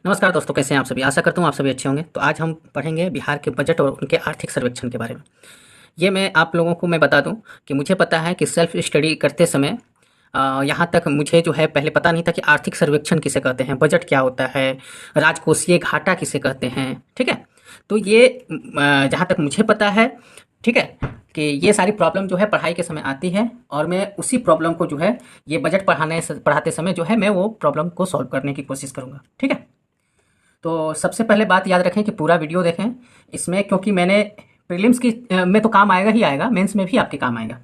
नमस्कार दोस्तों, कैसे हैं आप सभी। आशा करता हूँ आप सभी अच्छे होंगे। तो आज हम पढ़ेंगे बिहार के बजट और उनके आर्थिक सर्वेक्षण के बारे में। ये मैं आप लोगों को बता दूं कि मुझे पता है कि सेल्फ स्टडी करते समय यहाँ तक मुझे जो है पहले पता नहीं था कि आर्थिक सर्वेक्षण किसे कहते हैं, बजट क्या होता है, राजकोषीय घाटा किसे कहते हैं। ठीक है, तो ये जहाँ तक मुझे पता है, ठीक है, कि ये सारी प्रॉब्लम जो है पढ़ाई के समय आती है और मैं उसी प्रॉब्लम को जो है ये बजट पढ़ाते समय जो है मैं वो प्रॉब्लम को सॉल्व करने की कोशिश करूँगा। ठीक है, तो सबसे पहले बात याद रखें कि पूरा वीडियो देखें इसमें, क्योंकि मैंने प्रीलिम्स की में तो काम आएगा ही आएगा, मेंस में भी आपके काम आएगा।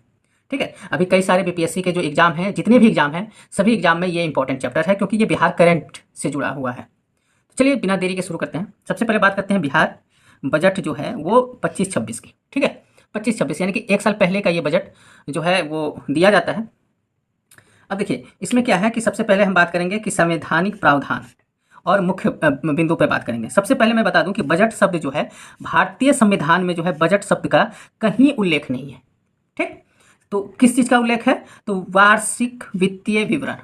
ठीक है, अभी कई सारे बीपीएससी के जो एग्ज़ाम हैं, जितने भी एग्ज़ाम हैं, सभी एग्ज़ाम में ये इंपॉर्टेंट चैप्टर है क्योंकि ये बिहार करंट से जुड़ा हुआ है। तो चलिए बिना देरी के शुरू करते हैं। सबसे पहले बात करते हैं बिहार बजट जो है वो 25-26 की। ठीक है, 25-26 यानी कि एक साल पहले का ये बजट जो है वो दिया जाता है। अब देखिए इसमें क्या है कि सबसे पहले हम बात करेंगे कि संवैधानिक प्रावधान और मुख्य बिंदु पर बात करेंगे। सबसे पहले मैं बता दूं कि बजट शब्द जो है भारतीय संविधान में जो है बजट शब्द का कहीं उल्लेख नहीं है। ठीक, तो किस चीज़ का उल्लेख है? तो वार्षिक वित्तीय विवरण,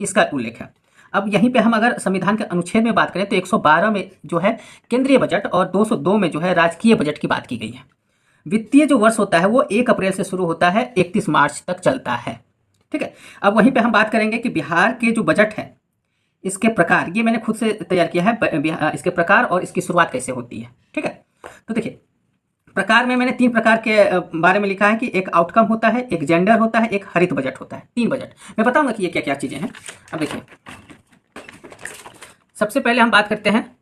इसका उल्लेख है। अब यहीं पे हम अगर संविधान के अनुच्छेद में बात करें तो 112 में जो है केंद्रीय बजट और 202 में जो है राजकीय बजट की बात की गई है। वित्तीय जो वर्ष होता है वो 1 अप्रैल से शुरू होता है, 31 मार्च तक चलता है। ठीक है, अब वहीं पे हम बात करेंगे कि बिहार के जो बजट है इसके प्रकार, ये मैंने खुद से तैयार किया है, इसके प्रकार और इसकी शुरुआत कैसे होती है। ठीक है, तो देखिए प्रकार में मैंने 3 प्रकार के बारे में लिखा है कि एक आउटकम होता है, एक जेंडर होता है, एक हरित बजट होता है। 3 बजट मैं बताऊंगा कि ये क्या क्या चीज़ें हैं। अब देखिए सबसे पहले हम बात करते हैं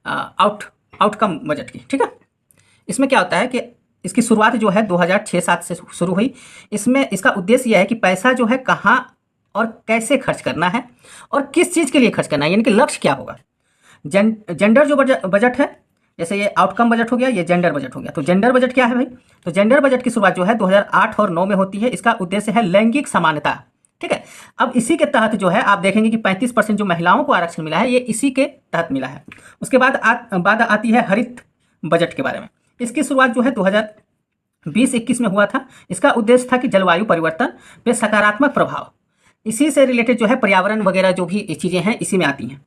आउटकम बजट की। ठीक है, इसमें क्या होता है कि इसकी शुरुआत जो है 2006-07 से शुरू हुई। इसमें इसका उद्देश्य यह है कि पैसा जो है कहाँ और कैसे खर्च करना है और किस चीज़ के लिए खर्च करना है, यानी कि लक्ष्य क्या होगा। जेंडर जो बजट है, जैसे ये आउटकम बजट हो गया, ये जेंडर बजट हो गया। तो जेंडर बजट क्या है भाई? तो जेंडर बजट की शुरुआत जो है 2008 और 9 में होती है। इसका उद्देश्य है लैंगिक समानता। ठीक है, अब इसी के तहत जो है आप देखेंगे कि 35% जो महिलाओं को आरक्षण मिला है ये इसी के तहत मिला है। उसके बाद बात आती है हरित बजट के बारे में। इसकी शुरुआत जो है 2020-21 में हुआ था। इसका उद्देश्य था कि जलवायु परिवर्तन पे सकारात्मक प्रभाव, इसी से रिलेटेड जो है पर्यावरण वगैरह जो भी चीज़ें हैं इसी में आती हैं।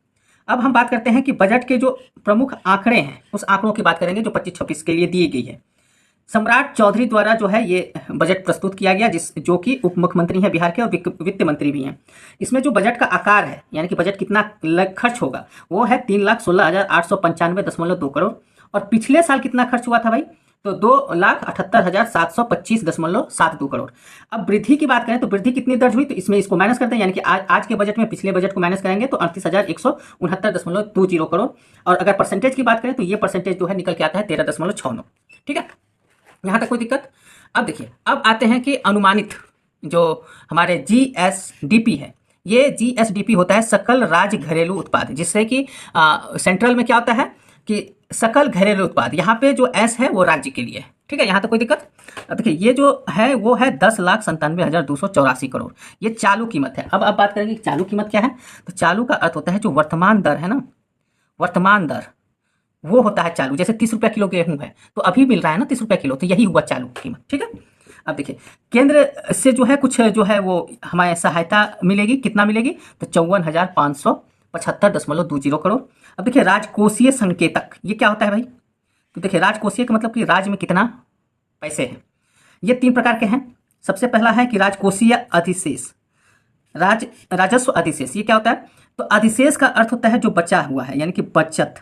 अब हम बात करते हैं कि बजट के जो प्रमुख आंकड़े हैं उस आंकड़ों की बात करेंगे जो 25-26 के लिए दी गई है। सम्राट चौधरी द्वारा जो है ये बजट प्रस्तुत किया गया, जो कि उप मुख्यमंत्री हैं बिहार के और वित्त मंत्री भी हैं। इसमें जो बजट का आकार है, यानी कि बजट कितना खर्च होगा, वो है 3,16,895.2 करोड़। और पिछले साल कितना खर्च हुआ था भाई? तो 2,78,725.72 करोड़। अब वृद्धि की बात करें तो वृद्धि कितनी दर्ज हुई, तो इसमें इसको माइनस करते हैं, यानी कि आज के बजट में पिछले बजट को माइनस करेंगे तो 38,169.20 करोड़। और अगर परसेंटेज की बात करें तो ये परसेंटेज जो है निकल के आता है 13.69। ठीक है, यहाँ तक कोई दिक्कत? अब देखिए, अब आते हैं कि अनुमानित जो हमारे जीएसडीपी है, ये जीएसडीपी होता है सकल राज्य घरेलू उत्पाद, जिससे कि सेंट्रल में क्या होता है कि सकल घरेलू उत्पाद, यहाँ पे जो एस है वो राज्य के लिए है। ठीक है, यहाँ तक कोई दिक्कत? अब देखिए ये जो है वो है 10,97,284 करोड़, ये चालू कीमत है। अब बात करेंगे कि चालू कीमत क्या है। तो चालू का अर्थ होता है जो वर्तमान दर है ना, वर्तमान दर वो होता है चालू। जैसे 30 रुपया किलो गेहूं है तो अभी मिल रहा है ना 30 रुपया किलो, तो यही हुआ चालू कीमत। ठीक है, अब देखिए केंद्र से जो है कुछ जो है वो हमारे सहायता मिलेगी, कितना मिलेगी? तो 54,575.20 करोड़। अब देखिए राजकोषीय संकेतक, ये क्या होता है भाई? तो देखिए राजकोषीय का मतलब कि राज्य में कितना पैसे हैं। ये 3 प्रकार के हैं। सबसे पहला है कि राजकोषीय अधिशेष, राजस्व अधिशेष। ये क्या होता है? तो अधिशेष का अर्थ होता है जो बचा हुआ है, यानी कि बचत।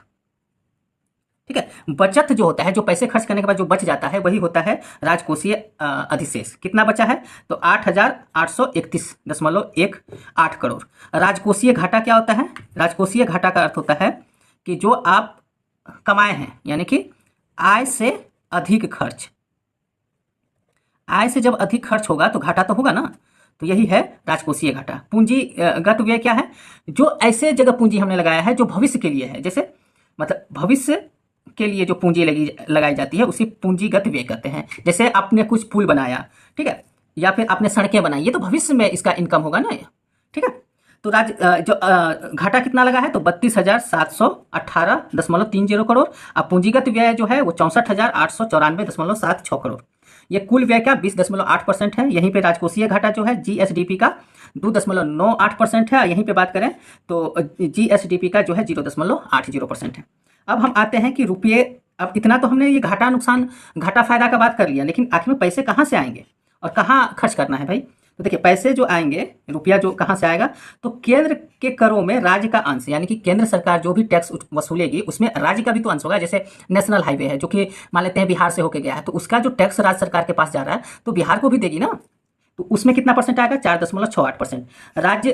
ठीक है, बचत जो होता है, जो पैसे खर्च करने के बाद जो बच जाता है वही होता है राजकोषीय अधिशेष। कितना बचा है? तो 8,831.18 करोड़। राजकोषीय घाटा क्या होता है? राजकोषीय घाटा का अर्थ होता है कि जो आप कमाए हैं, यानी कि आय से अधिक खर्च। आय से जब अधिक खर्च होगा तो घाटा तो होगा ना, तो यही है राजकोषीय घाटा। पूंजीगत व्यय क्या है? जो ऐसे जगह पूंजी हमने लगाया है जो भविष्य के लिए है, जैसे मतलब भविष्य के लिए जो पूंजी लगाई जाती है उसी पूंजीगत व्यय कहते हैं। जैसे आपने कुछ पुल बनाया, ठीक है, या फिर आपने सड़कें बनाई, ये तो भविष्य में इसका इनकम होगा ना। ठीक है, तो घाटा कितना लगा है? तो 32,718.30 करोड़। अब पूंजीगत व्यय जो है वो 64,894.76 करोड़। ये कुल व्यय का 20.8% है। यहीं पे राजकोषीय घाटा जो है जीएसडीपी का 2.98% है। यहीं पे बात करें तो जीएसडीपी का जो है 0.80% है। अब हम आते हैं कि रुपये, अब इतना तो हमने ये घाटा नुकसान घाटा फायदा का बात कर लिया, लेकिन आखिर में पैसे कहाँ से आएंगे और कहाँ खर्च करना है भाई। तो देखिए पैसे जो आएंगे, रुपया जो कहाँ से आएगा, तो केंद्र के करों में राज्य का अंश, यानी कि केंद्र सरकार जो भी टैक्स वसूलेगी उसमें राज्य का भी तो अंश होगा। जैसे नेशनल हाईवे है जो कि मान लेते हैं बिहार से होके गया है, तो उसका जो टैक्स राज्य सरकार के पास जा रहा है तो बिहार को भी देगी ना, तो उसमें कितना परसेंट आएगा, 4.68%। राज्य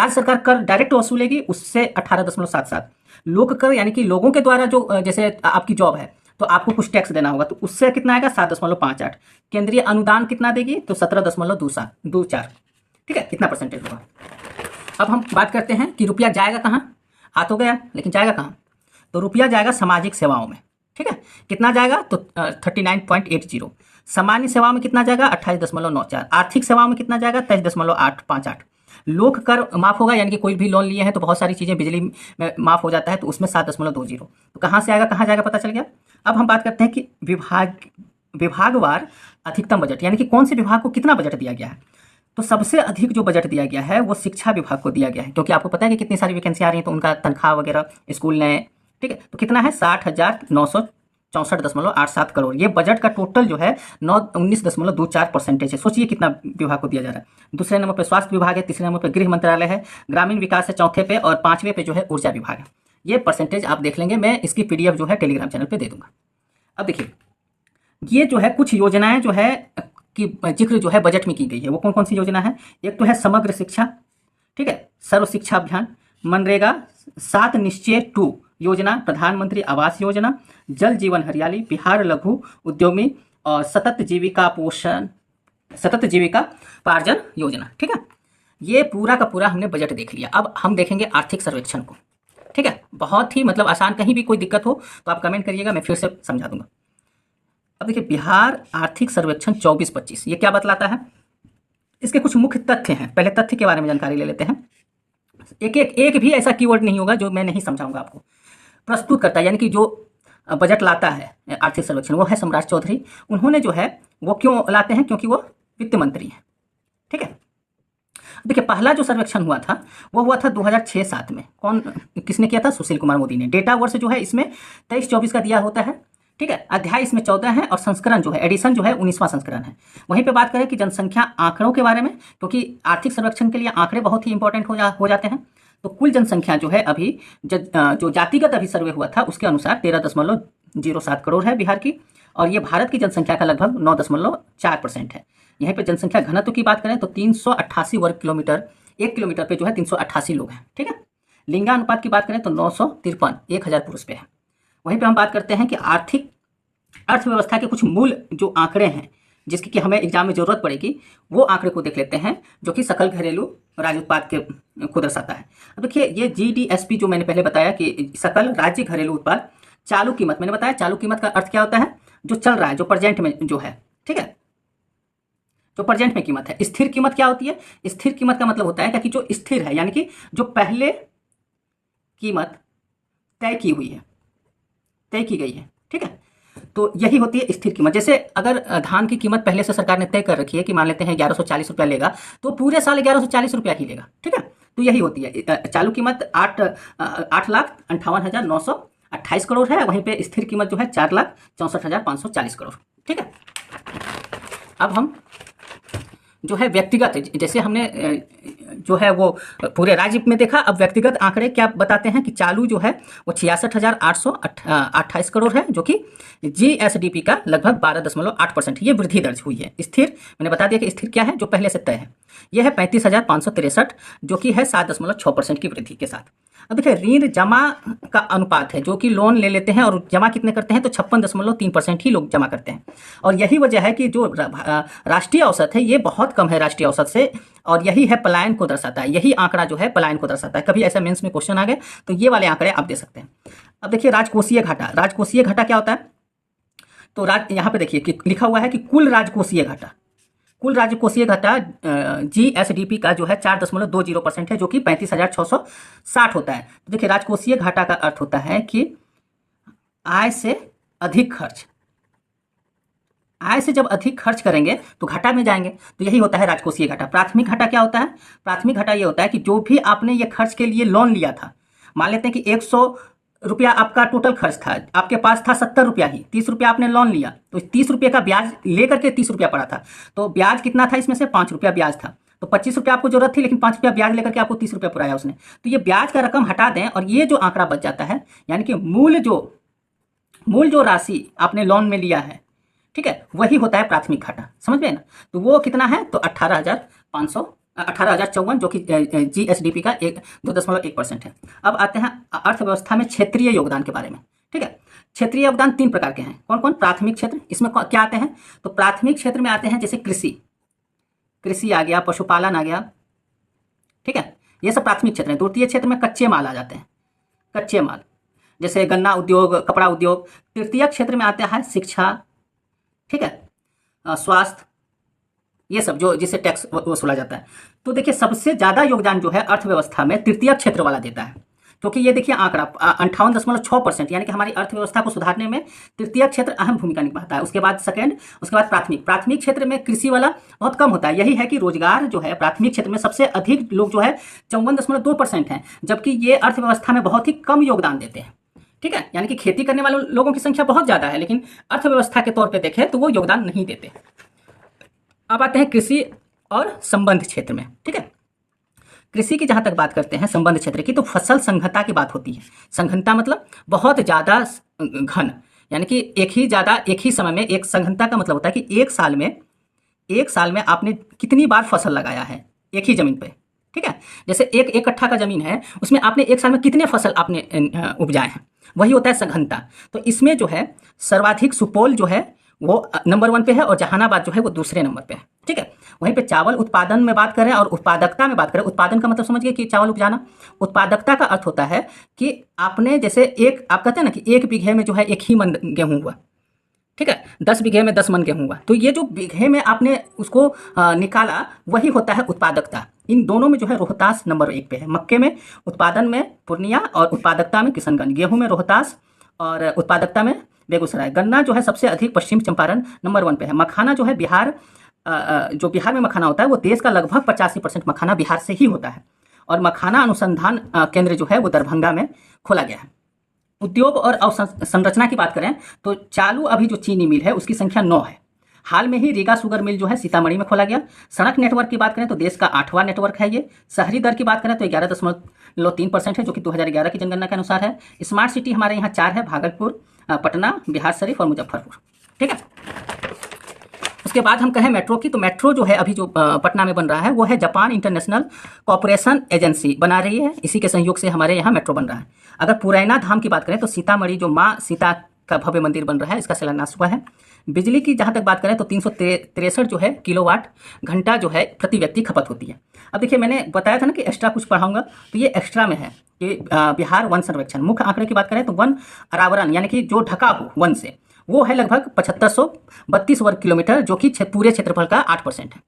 सरकार कर डायरेक्ट वसूलेगी उससे 18.77। लोक कर यानी कि लोगों के द्वारा जो जैसे आपकी जॉब है तो आपको कुछ टैक्स देना होगा, तो उससे कितना आएगा, 7.58। केंद्रीय अनुदान कितना देगी, तो 17.24। ठीक है, कितना परसेंटेज होगा। अब हम बात करते हैं कि रुपया जाएगा कहाँ। आ तो गया, लेकिन जाएगा कहाँ, तो रुपया जाएगा सामाजिक सेवाओं में। ठीक है, कितना जाएगा, तो 39.80। सामान्य सेवाओं में कितना जाएगा, 28.94। आर्थिक सेवाओं में कितना जाएगा, 23.858। लोक कर माफ होगा, यानी कि कोई भी लोन लिए हैं तो बहुत सारी चीज़ें बिजली में माफ हो जाता है, तो उसमें 7.20। तो कहाँ से आएगा, कहाँ जाएगा, पता चल गया। अब हम बात करते हैं कि विभागवार अधिकतम बजट, यानी कि कौन से विभाग को कितना बजट दिया गया है। तो सबसे अधिक जो बजट दिया गया है वो शिक्षा विभाग को दिया गया है, क्योंकि आपको पता है कि कितनी सारी वैकेंसी आ रही है, तो उनका तनख्वाह वगैरह स्कूल ने। ठीक है, तो कितना है, 60,964.87 करोड़। ये बजट का टोटल जो है 19.24% है। सोचिए कितना विभाग को दिया जा रहा है। दूसरे नंबर पर स्वास्थ्य विभाग है, तीसरे नंबर पर गृह मंत्रालय है, ग्रामीण विकास है चौथे पे, और पांचवें पे जो है ऊर्जा विभाग है। ये परसेंटेज आप देख लेंगे, मैं इसकी पीडीएफ जो है टेलीग्राम चैनल पे दे दूंगा। अब देखिए ये जो है कुछ योजनाएं जो है कि जिक्र जो है बजट में की गई है, वो कौन कौन सी योजना है। एक तो है समग्र शिक्षा, ठीक है, सर्व शिक्षा अभियान, मनरेगा, 7 निश्चय 2 योजना, प्रधानमंत्री आवास योजना, जल जीवन हरियाली, बिहार लघु उद्यमी और सतत जीविका पार्जन योजना। ठीक है, ये पूरा का पूरा हमने बजट देख लिया। अब हम देखेंगे आर्थिक सर्वेक्षण को। ठीक है, बहुत ही मतलब आसान, कहीं भी कोई दिक्कत हो तो आप कमेंट करिएगा, मैं फिर से समझा दूंगा। अब देखिए बिहार आर्थिक सर्वेक्षण 24-25 ये क्या बतलाता है, इसके कुछ मुख्य तथ्य हैं। पहले तथ्य के बारे में जानकारी ले लेते हैं। एक भी ऐसा कीवर्ड नहीं होगा जो मैं नहीं समझाऊंगा आपको। प्रस्तुत करता है, यानी कि जो बजट लाता है आर्थिक सर्वेक्षण, वो है सम्राट चौधरी। उन्होंने जो है वो क्यों लाते हैं, क्योंकि वो वित्त मंत्री हैं। ठीक है, देखिए पहला जो सर्वेक्षण हुआ था वो हुआ था 2006-07 में। किसने किया था, सुशील कुमार मोदी ने। डेटा वर्ष जो है इसमें 23-24 का दिया होता है। ठीक है, अध्याय इसमें 14 है और संस्करण जो है एडिशन जो है 19वां संस्करण है। वहीं पे बात करें कि जनसंख्या आंकड़ों के बारे में, क्योंकि आर्थिक सर्वेक्षण के लिए आंकड़े बहुत ही इंपॉर्टेंट हो जाते हैं। तो कुल जनसंख्या जो है अभी जो जातिगत अभी सर्वे हुआ था उसके अनुसार 13.07 करोड़ है बिहार की, और ये भारत की जनसंख्या का लगभग 9.4% है। यहीं पे जनसंख्या घनत्व की बात करें तो 388 वर्ग किलोमीटर, 1 किलोमीटर पे जो है 388 लोग हैं। ठीक है, लिंगानुपात की बात करें तो 953 1000 पुरुष पे है। वहीं पे हम बात करते हैं कि आर्थिक अर्थव्यवस्था के कुछ मूल जो आंकड़े हैं जिसकी कि हमें एग्जाम में जरूरत पड़ेगी, वो आंकड़े को देख लेते हैं, जो कि सकल घरेलू राज्य उत्पाद को दर्शाता है। अब देखिए ये जीडीएसपी जो मैंने पहले बताया कि सकल राज्य घरेलू उत्पाद, चालू कीमत, मैंने बताया चालू कीमत का अर्थ क्या होता है, जो चल रहा है, जो प्रेजेंट में जो है। ठीक है, जो प्रेजेंट में कीमत है। स्थिर कीमत क्या होती है, स्थिर कीमत का मतलब होता है कि जो स्थिर है, यानी कि जो पहले कीमत तय की हुई है, तय की गई है। ठीक है, तो यही होती है स्थिर कीमत। जैसे अगर धान की कीमत पहले से सरकार ने तय कर रखी है कि मान लेते हैं 1140 रुपया लेगा, तो पूरे साल 1140 रुपया ही लेगा। ठीक है, तो यही होती है। चालू कीमत 8,58,928 करोड़ है, वहीं पे स्थिर कीमत जो है 4,64,540 करोड़। ठीक है, अब हम जो है व्यक्तिगत, जैसे हमने जो है वो पूरे राज्य में देखा, अब व्यक्तिगत आंकड़े क्या बताते हैं कि चालू जो है वो 66,828 करोड़ है, जो कि जीएसडीपी का लगभग 12.8% ये वृद्धि दर्ज हुई है। स्थिर मैंने बता दिया कि स्थिर क्या है, जो पहले से तय है। यह है 35,563, जो कि है 7.6% की वृद्धि के साथ। अब देखिए ऋण जमा का अनुपात है, जो कि लोन ले लेते हैं और जमा कितने करते हैं, तो 56.3% ही लोग जमा करते हैं। और यही वजह है कि जो राष्ट्रीय औसत है ये बहुत कम है राष्ट्रीय औसत से, और यही है पलायन को दर्शाता है। यही आंकड़ा जो है पलायन को दर्शाता है। कभी ऐसा मेंस में क्वेश्चन आ गए तो ये वाले आंकड़े आप दे सकते हैं। अब देखिए राजकोषीय घाटा, राजकोषीय घाटा क्या होता है, तो यहाँ पे देखिए कि लिखा हुआ है कि कुल राजकोषीय घाटा, कुल राजकोषीय घाटा जीएसडीपी का जो है 4.20% है, जो कि 35,660 होता है। तो देखिए राजकोषीय घाटा का अर्थ होता है कि आय से अधिक खर्च, आय से जब अधिक खर्च करेंगे तो घाटा में जाएंगे। तो यही होता है राजकोषीय घाटा। प्राथमिक घाटा क्या होता है? प्राथमिक घाटा ये होता है कि जो भी आपने ये खर्च के लिए लोन लिया था, मान लेते हैं कि 100 रुपया आपका टोटल खर्च था, आपके पास था 70 रुपया ही, 30 रुपया आपने लोन लिया, तो 30 रुपये का ब्याज लेकर के 30 रुपया पड़ा था। तो ब्याज कितना था इसमें से? 5 रुपया ब्याज था। तो 25 रुपया आपको जरूरत थी, लेकिन 5 रुपया ब्याज लेकर के आपको 30 रुपया पुराया उसने। तो ये ब्याज का रकम हटा दें और ये जो आंकड़ा बच जाता है, यानी कि मूल जो राशि आपने लोन में लिया है, ठीक है, वही होता है प्राथमिक घाटा। समझ गए ना? तो वो कितना है? तो 18,054, जो कि GSDP का 2.1% है। अब आते हैं अर्थव्यवस्था में क्षेत्रीय योगदान के बारे में। ठीक है, क्षेत्रीय योगदान 3 प्रकार के हैं। कौन कौन? प्राथमिक क्षेत्र, इसमें क्या आते हैं? तो प्राथमिक क्षेत्र में आते हैं जैसे कृषि आ गया, पशुपालन आ गया, ठीक है, ये सब प्राथमिक क्षेत्र है। द्वितीय क्षेत्र में कच्चे माल आ जाते हैं, कच्चे माल जैसे गन्ना उद्योग, कपड़ा उद्योग। तृतीय क्षेत्र में आता है शिक्षा, ठीक है, स्वास्थ्य, ये सब जो जिससे टैक्स वसूला जाता है। तो देखिए सबसे ज़्यादा योगदान जो है अर्थव्यवस्था में तृतीय क्षेत्र वाला देता है, क्योंकि ये देखिए आंकड़ा 58.6%, यानी कि हमारी अर्थव्यवस्था को सुधारने में तृतीय क्षेत्र अहम भूमिका निभाता है। उसके बाद सेकंड, उसके बाद प्राथमिक क्षेत्र में कृषि वाला बहुत कम होता है। यही है कि रोजगार जो है प्राथमिक क्षेत्र में सबसे अधिक लोग जो है 54.2% हैं, जबकि ये अर्थव्यवस्था में बहुत ही कम योगदान देते हैं। ठीक है, यानी कि खेती करने वाले लोगों की संख्या बहुत ज़्यादा है, लेकिन अर्थव्यवस्था के तौर पर देखें तो वो योगदान नहीं देते। अब आते हैं कृषि और संबंध क्षेत्र में। ठीक है, कृषि की जहाँ तक बात करते हैं संबंध क्षेत्र की, तो फसल संघनता की बात होती है। संघनता मतलब बहुत ज़्यादा घन, यानी कि एक ही समय में, एक संघनता का मतलब होता है कि एक साल में आपने कितनी बार फसल लगाया है एक ही जमीन पे। ठीक है, जैसे एक कट्ठा का जमीन है, उसमें आपने एक साल में कितने फसल आपने उपजाए हैं, वही होता है संघनता। तो इसमें जो है सर्वाधिक सुपौल जो है वो नंबर 1 पे है और जहानाबाद जो है वो दूसरे नंबर पे है। ठीक है, वहीं पे चावल उत्पादन में बात करें और उत्पादकता में बात करें, उत्पादन का मतलब समझिए कि चावल उपजाना। उत्पादकता का अर्थ होता है कि आपने जैसे आप कहते हैं ना कि 1 बीघे में जो है 1 ही मन गेहूँ हुआ, ठीक है, 10 बीघे में 10 मन गेहूँ हुआ। तो ये जो बीघे में आपने उसको निकाला, वही होता है उत्पादकता। इन दोनों में जो है रोहतास नंबर 1 पे है। मक्के में उत्पादन में पूर्णिया और उत्पादकता में किशनगंज, गेहूँ में रोहतास और उत्पादकता में बेगूसराय। गन्ना जो है सबसे अधिक पश्चिम चंपारण नंबर 1 पे है। मखाना जो है बिहार में मखाना होता है वो देश का लगभग 85% मखाना बिहार से ही होता है। और मखाना अनुसंधान केंद्र जो है वो दरभंगा में खोला गया है। उद्योग और अवसंरचना की बात करें तो चालू अभी जो चीनी मिल है उसकी संख्या 9 है। हाल में ही रीगा शुगर मिल जो है सीतामढ़ी में खोला गया। सड़क नेटवर्क की बात करें तो देश का 8वां नेटवर्क है ये। शहरी दर की बात करें तो 11.3% है, जो कि 2011 की जनगणना के अनुसार है। स्मार्ट सिटी हमारे यहाँ 4 है, भागलपुर, पटना, बिहार शरीफ और मुजफ्फरपुर। ठीक है, उसके बाद हम कहें मेट्रो की, तो मेट्रो जो है अभी जो पटना में बन रहा है वो है जापान इंटरनेशनल कॉरपोरेशन एजेंसी बना रही है। इसी के सहयोग से हमारे यहाँ मेट्रो बन रहा है। अगर पुरैना धाम की बात करें तो सीतामढ़ी जो माँ सीता का भव्य मंदिर बन रहा है, इसका शिलान्यास हुआ है। बिजली की जहाँ तक बात करें तो 363 जो है किलोवाट घंटा जो है प्रति व्यक्ति खपत होती है। अब देखिए मैंने बताया था ना कि एक्स्ट्रा कुछ पढ़ाऊंगा, तो ये एक्स्ट्रा में है कि बिहार वन सर्वेक्षण। मुख्य आंकड़े की बात करें तो वन आवरण यानी कि जो ढका हो वन से, वो है लगभग 7532 वर्ग किलोमीटर, जो कि पूरे क्षेत्रफल का 8% है।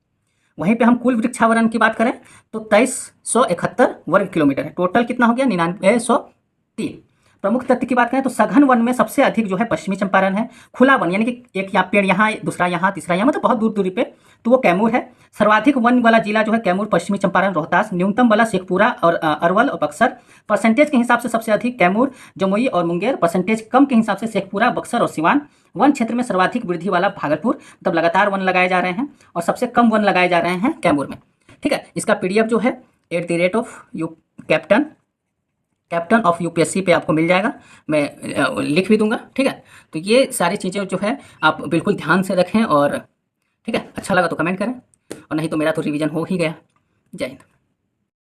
वहीं पे हम कुल वृक्षावरण की बात करें तो 2371 वर्ग किलोमीटर है। टोटल कितना हो गया? 9903। प्रमुख तथ्य की बात करें तो सघन वन में सबसे अधिक जो है पश्चिमी चंपारण है। खुला वन यानी कि एक पेड़ यहाँ, दूसरा यहाँ, तीसरा यहाँ, मतलब बहुत दूर दूरी पे, तो वो कैमूर है। सर्वाधिक वन वाला जिला जो है कैमूर, पश्चिमी चंपारण, रोहतास। न्यूनतम वाला शेखपुरा और अरवल और बक्सर। परसेंटेज के हिसाब से सबसे अधिक कैमूर, जमुई और मुंगेर। परसेंटेज कम के हिसाब से शेखपुरा, बक्सर और सिवान। वन क्षेत्र में सर्वाधिक वृद्धि वाला भागलपुर, मतलब लगातार वन लगाए जा रहे हैं, और सबसे कम वन लगाए जा रहे हैं कैमूर में। ठीक है, इसका PDF जो है कैप्टन ऑफ UPSC पे आपको मिल जाएगा, मैं लिख भी दूंगा। ठीक है, तो ये सारी चीज़ें जो है आप बिल्कुल ध्यान से रखें, और ठीक है, अच्छा लगा तो कमेंट करें, और नहीं तो मेरा तो रिवीजन हो ही गया। जय हिंद।